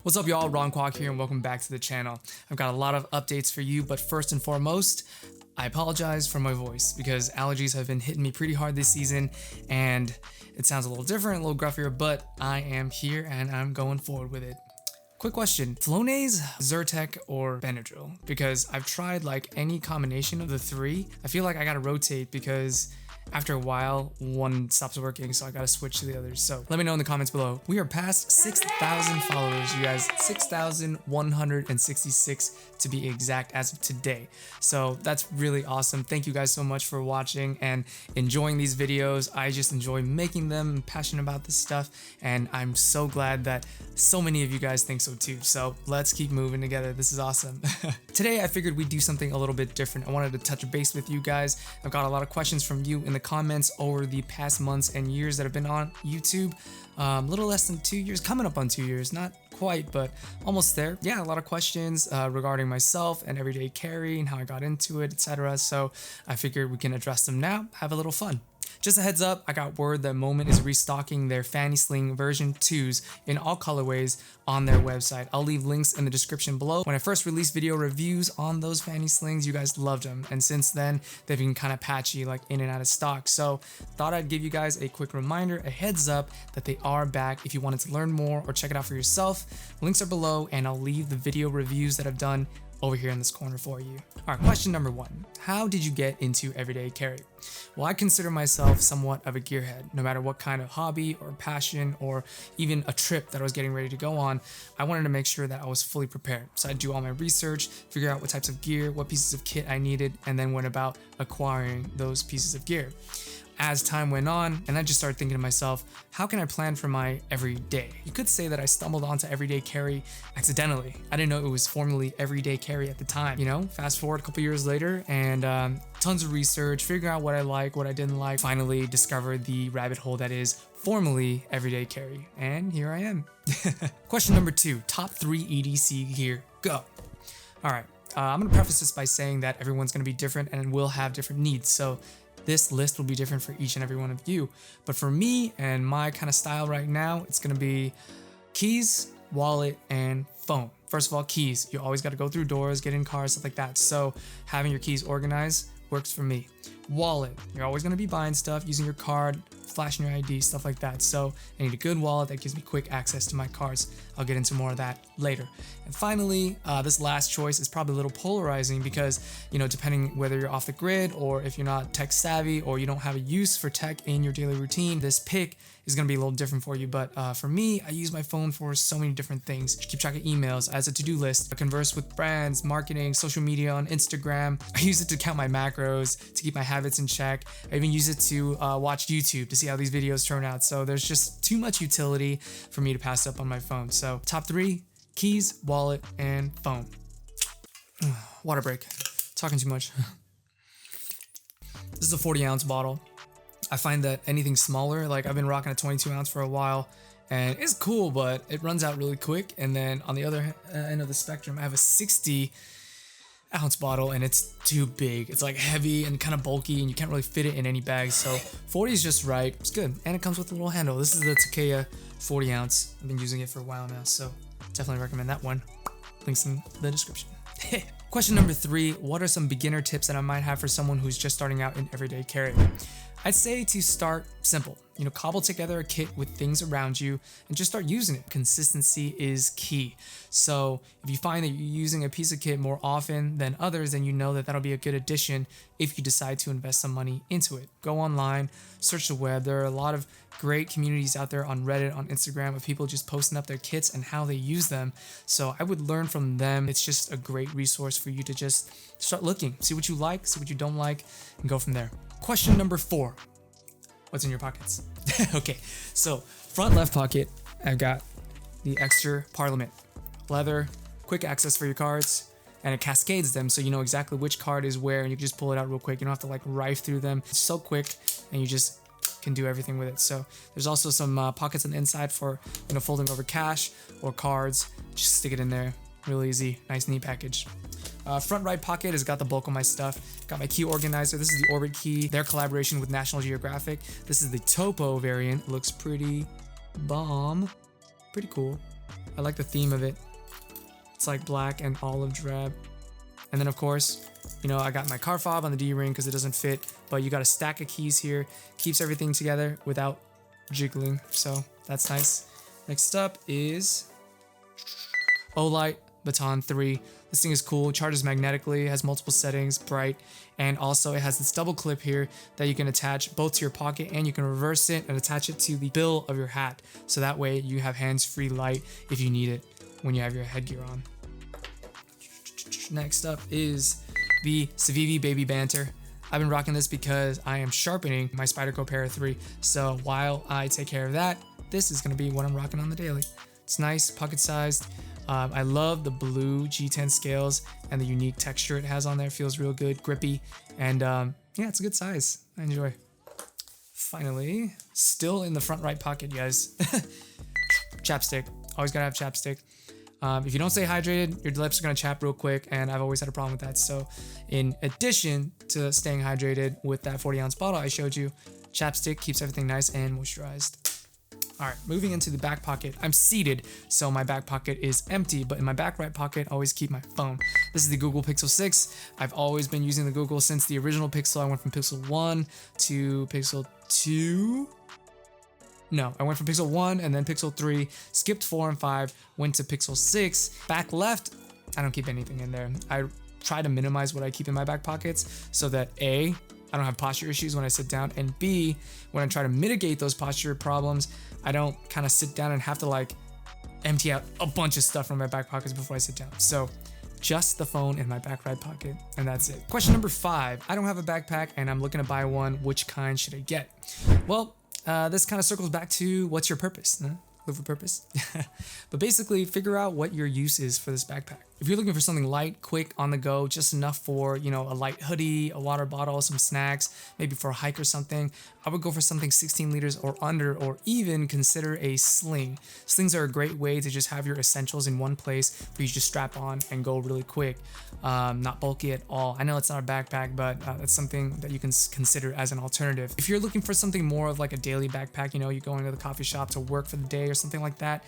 What's up y'all, Ron Kwok here and welcome back to the channel. I've got a lot of updates for you, but first and foremost, I apologize for my voice because allergies have been hitting me pretty hard this season and it sounds a little different, a little gruffier, but I am here and I'm going forward with it. Quick question, Flonase, Zyrtec, or Benadryl? Because I've tried like any combination of the three. I feel like I gotta rotate because after a while, one stops working, so I gotta switch to the others. So let me know in the comments below. We are past 6,000 followers, you guys. 6,166 to be exact as of today. So that's really awesome. Thank you guys so much for watching and enjoying these videos. I just enjoy making them. I'm passionate about this stuff, and I'm so glad that so many of you guys think so too. So let's keep moving together. This is awesome. Today, I figured we'd do something a little bit different. I wanted to touch base with you guys. I've got a lot of questions from you in the comments over the past months and years that have been on YouTube. A little less than 2 years, coming up on 2 years, not quite, but almost there. Yeah, a lot of questions regarding myself and everyday carry and how I got into it, etc. So I figured we can address them now, have a little fun. Just a heads up, I got word that Moment is restocking their Fanny Sling version 2s in all colorways on their website. I'll leave links in the description below. When I first released video reviews on those Fanny Slings, you guys loved them. And since then, they've been kind of patchy, like in and out of stock. So thought I'd give you guys a quick reminder, a heads up that they are back. If you wanted to learn more or check it out for yourself, links are below and I'll leave the video reviews that I've done over here in this corner for you. All right, question number one. How did you get into everyday carry? Well, I consider myself somewhat of a gearhead. No matter what kind of hobby or passion or even a trip that I was getting ready to go on, I wanted to make sure that I was fully prepared. So I'd do all my research, figure out what types of gear, what pieces of kit I needed, and then went about acquiring those pieces of gear. As time went on, and I just started thinking to myself, how can I plan for my everyday? You could say that I stumbled onto everyday carry accidentally. I didn't know it was formally everyday carry at the time. You know, fast forward a couple years later and tons of research, figuring out what I like, what I didn't like, finally discovered the rabbit hole that is formally everyday carry. And here I am. Question number two, top 3 EDC gear, go. All right, I'm gonna preface this by saying that everyone's gonna be different and will have different needs. So this list will be different for each and every one of you. But for me and my kind of style right now, it's gonna be keys, wallet, and phone. First of all, keys. You always gotta go through doors, get in cars, stuff like that. So having your keys organized works for me. Wallet. You're always gonna be buying stuff, using your card, flashing your ID, stuff like that. So I need a good wallet that gives me quick access to my cards. I'll get into more of that later. And finally, this last choice is probably a little polarizing because, you know, depending whether you're off the grid or if you're not tech savvy or you don't have a use for tech in your daily routine, this pick is going to be a little different for you. But for me, I use my phone for so many different things. I keep track of emails, as a to-do list. I converse with brands, marketing, social media on Instagram. I use it to count my macros, to keep my habits in check. I even use it to watch YouTube to see how these videos turn out. So there's just too much utility for me to pass up on my phone. So top 3, keys, wallet, and phone. Water break. Talking too much. This is a 40-ounce bottle. I find that anything smaller, like I've been rocking a 22-ounce for a while, and it's cool, but it runs out really quick. And then on the other end of the spectrum, I have a 60-ounce bottle, and it's too big. It's like heavy and kind of bulky, and you can't really fit it in any bag. So 40 is just right. It's good, and it comes with a little handle. This is the Takaya 40-ounce. I've been using it for a while now, so definitely recommend that one. Links in the description. Question number 3, what are some beginner tips that I might have for someone who's just starting out in everyday carry? I'd say to start simple. You know, cobble together a kit with things around you and just start using it. Consistency is key. So if you find that you're using a piece of kit more often than others, then you know that that'll be a good addition if you decide to invest some money into it. Go online, search the web. There are a lot of great communities out there on Reddit, on Instagram, of people just posting up their kits and how they use them. So I would learn from them. It's just a great resource for you to just start looking, see what you like, see what you don't like, and go from there. Question number 4. What's in your pockets? Okay, so front left pocket, I've got the Ekster Parliament. Leather, quick access for your cards, and it cascades them so you know exactly which card is where, and you can just pull it out real quick. You don't have to like rife through them. It's so quick, and you just can do everything with it. So there's also some pockets on the inside for, you know, folding over cash or cards. Just stick it in there. Real easy, nice, neat package. Front right pocket has got the bulk of my stuff. Got my key organizer. This is the Orbitkey, their collaboration with National Geographic. This is the Topo variant. Looks pretty bomb. Pretty cool. I like the theme of it. It's like black and olive drab. And then of course, you know, I got my car fob on the D-ring because it doesn't fit, but you got a stack of keys here. Keeps everything together without jiggling, so that's nice. Next up is Olight Baton 3. This thing is cool, charges magnetically, has multiple settings, bright, and also it has this double clip here that you can attach both to your pocket, and you can reverse it and attach it to the bill of your hat. So that way you have hands-free light if you need it when you have your headgear on. Next up is the Civivi Baby Banter. I've been rocking this because I am sharpening my Spyderco Para 3. So while I take care of that, this is gonna be what I'm rocking on the daily. It's nice, pocket-sized. I love the blue G10 scales and the unique texture it has on there. Feels real good, grippy, and yeah, it's a good size. I enjoy. Finally, still in the front right pocket, guys. Chapstick. Always gotta have chapstick. If you don't stay hydrated, your lips are gonna chap real quick, and I've always had a problem with that. So in addition to staying hydrated with that 40-ounce bottle I showed you, chapstick keeps everything nice and moisturized. All right, moving into the back pocket. I'm seated, so my back pocket is empty, but in my back right pocket, I always keep my phone. This is the Google Pixel 6. I've always been using the Google since the original Pixel. I went from Pixel 1 to Pixel 2. No, I went from Pixel 1 and then Pixel 3, skipped 4 and 5, went to Pixel 6. Back left, I don't keep anything in there. I try to minimize what I keep in my back pockets so that A, I don't have posture issues when I sit down, and B, when I try to mitigate those posture problems, I don't kind of sit down and have to like empty out a bunch of stuff from my back pockets before I sit down. So just the phone in my back right pocket, and that's it. Question number 5. I don't have a backpack and I'm looking to buy one. Which kind should I get? Well, this kind of circles back to what's your purpose? Huh? Live with purpose. But basically, figure out what your use is for this backpack. If you're looking for something light, quick, on the go, just enough for, you know, a light hoodie, a water bottle, some snacks, maybe for a hike or something, I would go for something 16 liters or under, or even consider a sling. Slings are a great way to just have your essentials in one place for you to just strap on and go really quick. Not bulky at all. I know it's not a backpack, but that's something that you can consider as an alternative. If you're looking for something more of like a daily backpack, you know, you're going to the coffee shop to work for the day or something like that,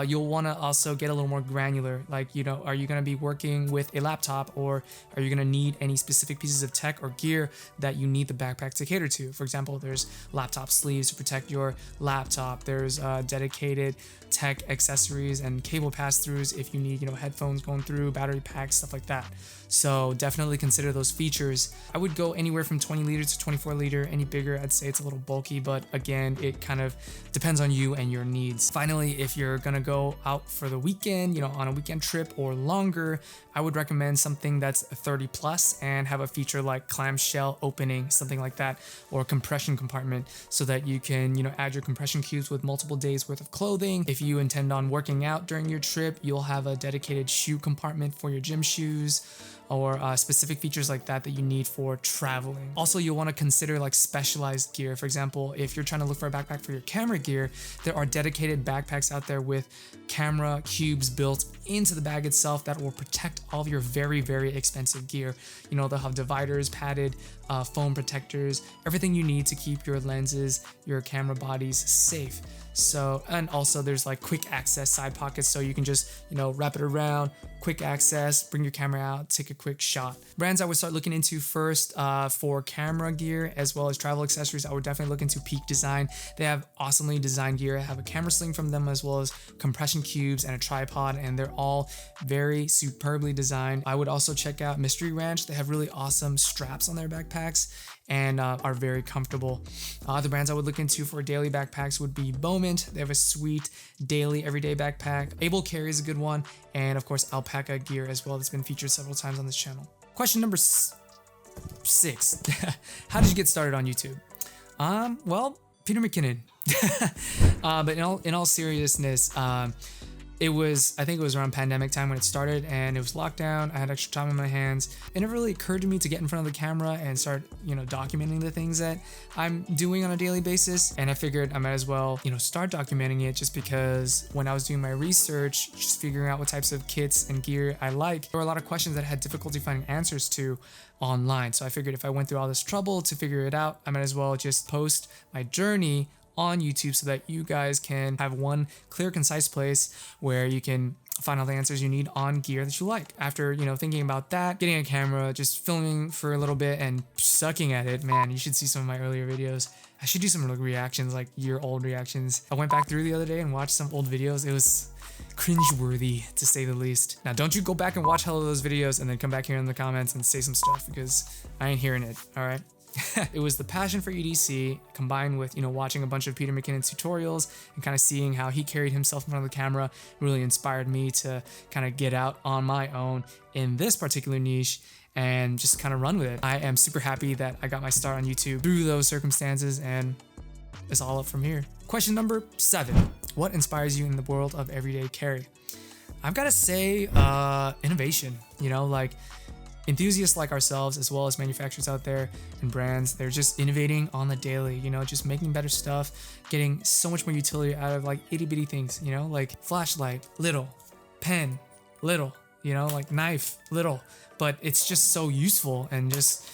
you'll want to also get a little more granular. Like, you know, are you going to be working with a laptop, or are you going to need any specific pieces of tech or gear that you need the backpack to cater to? For example, there's laptop sleeves to protect your laptop. There's dedicated tech accessories and cable pass-throughs if you need, you know, headphones going through, battery packs, stuff like that. So definitely consider those features. I would go anywhere from 20 liters to 24 liter. Any bigger, I'd say it's a little bulky, but again, it kind of depends on you and your needs. Finally, if you're gonna go out for the weekend, you know, on a weekend trip or longer, I would recommend something that's 30 plus and have a feature like clamshell opening, something like that, or compression compartment, so that you can, you know, add your compression cubes with multiple days worth of clothing. If you intend on working out during your trip, you'll have a dedicated shoe compartment for your gym shoes, or specific features like that that you need for traveling. Also, you'll want to consider like specialized gear. For example, if you're trying to look for a backpack for your camera gear, there are dedicated backpacks out there with camera cubes built into the bag itself that will protect all of your very, very expensive gear. You know, they'll have dividers, padded foam protectors, everything you need to keep your lenses, your camera bodies safe. So, and also there's like quick access side pockets, so you can just, you know, wrap it around, quick access, bring your camera out, take a quick shot. Brands I would start looking into first for camera gear as well as travel accessories, I would definitely look into Peak Design. They have awesomely designed gear. I have a camera sling from them, as well as compression cubes and a tripod, and they're all very superbly designed. I would also check out Mystery Ranch. They have really awesome straps on their backpacks and are very comfortable. The brands I would look into for daily backpacks would be Balm. They have a sweet daily everyday backpack. Able Carry is a good one, and of course Alpaca gear as well, that's been featured several times on this channel. Question number 6. How did you get started on YouTube? Well, Peter McKinnon. But in all seriousness, I think it was around pandemic time when it started, and it was lockdown. I had extra time on my hands. It never really occurred to me to get in front of the camera and start, documenting the things that I'm doing on a daily basis. And I figured I might as well, start documenting it, just because when I was doing my research, just figuring out what types of kits and gear I like, there were a lot of questions that I had difficulty finding answers to online. So I figured if I went through all this trouble to figure it out, I might as well just post my journey on YouTube so that you guys can have one clear, concise place where you can find all the answers you need on gear that you like. After, thinking about that, getting a camera, just filming for a little bit and sucking at it, man, you should see some of my earlier videos. I should do some reactions, like year-old reactions. I went back through the other day and watched some old videos. It was cringeworthy, to say the least. Now, don't you go back and watch all of those videos and then come back here in the comments and say some stuff, because I ain't hearing it, all right? It was the passion for EDC combined with, watching a bunch of Peter McKinnon's tutorials and kind of seeing how he carried himself in front of the camera really inspired me to kind of get out on my own in this particular niche and just kind of run with it. I am super happy that I got my start on YouTube through those circumstances, and it's all up from here. Question number 7. What inspires you in the world of everyday carry? I've got to say innovation, enthusiasts like ourselves, as well as manufacturers out there and brands, they're just innovating on the daily, just making better stuff, getting so much more utility out of like itty bitty things, like flashlight, little, pen, little, like knife, little, but it's just so useful and just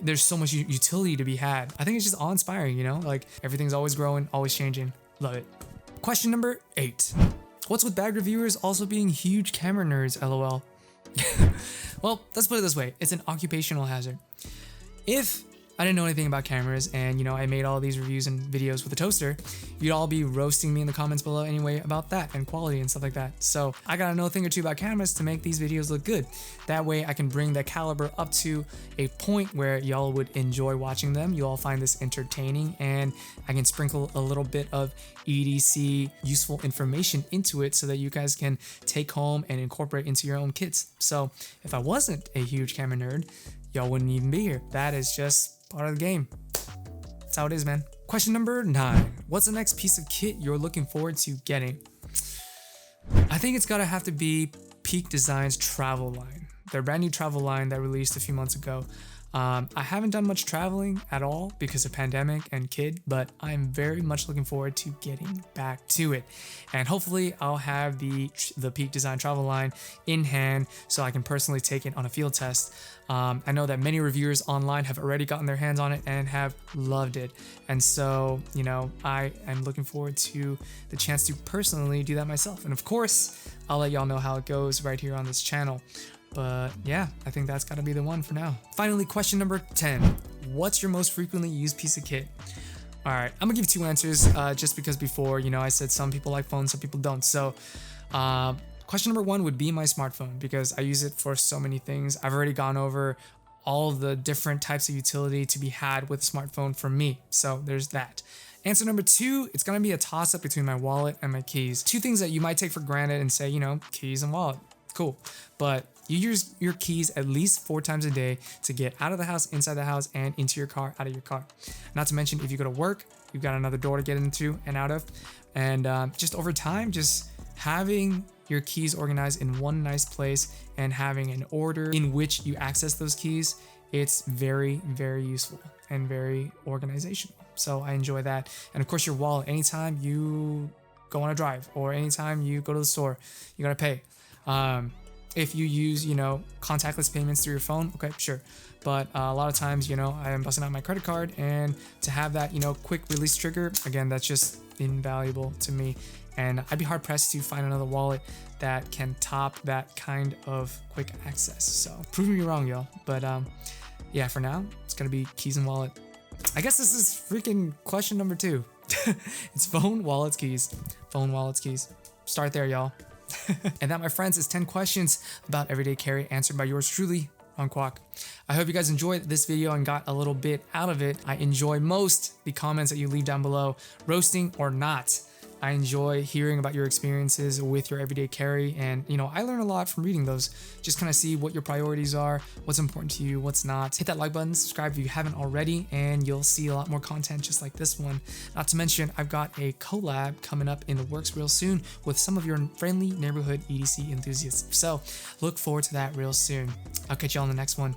there's so much utility to be had. I think it's just awe-inspiring, like everything's always growing, always changing. Love it. Question number 8. What's with bag reviewers also being huge camera nerds, LOL? Well, let's put it this way. It's an occupational hazard. If I didn't know anything about cameras and, I made all these reviews and videos with a toaster, you'd all be roasting me in the comments below anyway about that and quality and stuff like that. So I gotta know a thing or two about cameras to make these videos look good. That way I can bring the caliber up to a point where y'all would enjoy watching them. You all find this entertaining, and I can sprinkle a little bit of EDC useful information into it so that you guys can take home and incorporate into your own kits. So if I wasn't a huge camera nerd, y'all wouldn't even be here. That is just part of the game. That's how it is, man. Question number 9. What's the next piece of kit you're looking forward to getting? I think it's gotta have to be Peak Design's travel line. Their brand new travel line that released a few months ago. I haven't done much traveling at all because of pandemic and kid, but I'm very much looking forward to getting back to it. And hopefully I'll have the Peak Design travel line in hand so I can personally take it on a field test. I know that many reviewers online have already gotten their hands on it and have loved it. And so, I am looking forward to the chance to personally do that myself. And of course, I'll let y'all know how it goes right here on this channel. But yeah, I think that's got to be the one for now. Finally, question number 10. What's your most frequently used piece of kit? All right, I'm gonna give 2 answers just because before, I said some people like phones, some people don't. So question number 1 would be my smartphone, because I use it for so many things. I've already gone over all the different types of utility to be had with a smartphone for me. So there's that. Answer number 2, it's gonna be a toss-up between my wallet and my keys. 2 things that you might take for granted and say, keys and wallet, cool. But you use your keys at least 4 times a day to get out of the house, inside the house, and into your car, out of your car. Not to mention, if you go to work, you've got another door to get into and out of. And just over time, just having your keys organized in one nice place and having an order in which you access those keys, it's very, very useful and very organizational. So I enjoy that. And of course, your wallet, anytime you go on a drive or anytime you go to the store, you gotta pay. If you use, contactless payments through your phone, okay, sure. But a lot of times, I am busting out my credit card, and to have that, quick release trigger, again, that's just invaluable to me. And I'd be hard pressed to find another wallet that can top that kind of quick access. So prove me wrong, y'all. But yeah, for now, it's gonna be keys and wallet. I guess this is freaking question number 2. It's phone, wallets, keys. Phone, wallets, keys. Start there, y'all. And that, my friends, is 10 questions about everyday carry answered by yours truly, Ron Kwok. I hope you guys enjoyed this video and got a little bit out of it. I enjoy most the comments that you leave down below, roasting or not. I enjoy hearing about your experiences with your everyday carry, and you know, I learn a lot from reading those. Just kind of see what your priorities are, what's important to you, what's not. Hit that like button, subscribe if you haven't already, and you'll see a lot more content just like this one. Not to mention, I've got a collab coming up in the works real soon with some of your friendly neighborhood EDC enthusiasts. So look forward to that real soon. I'll catch you on the next one.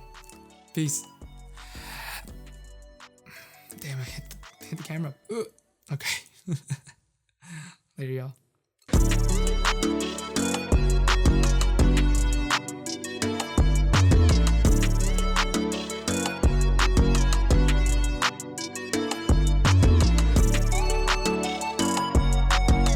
Peace. Damn, I hit the camera. Ugh. Okay. Later, y'all.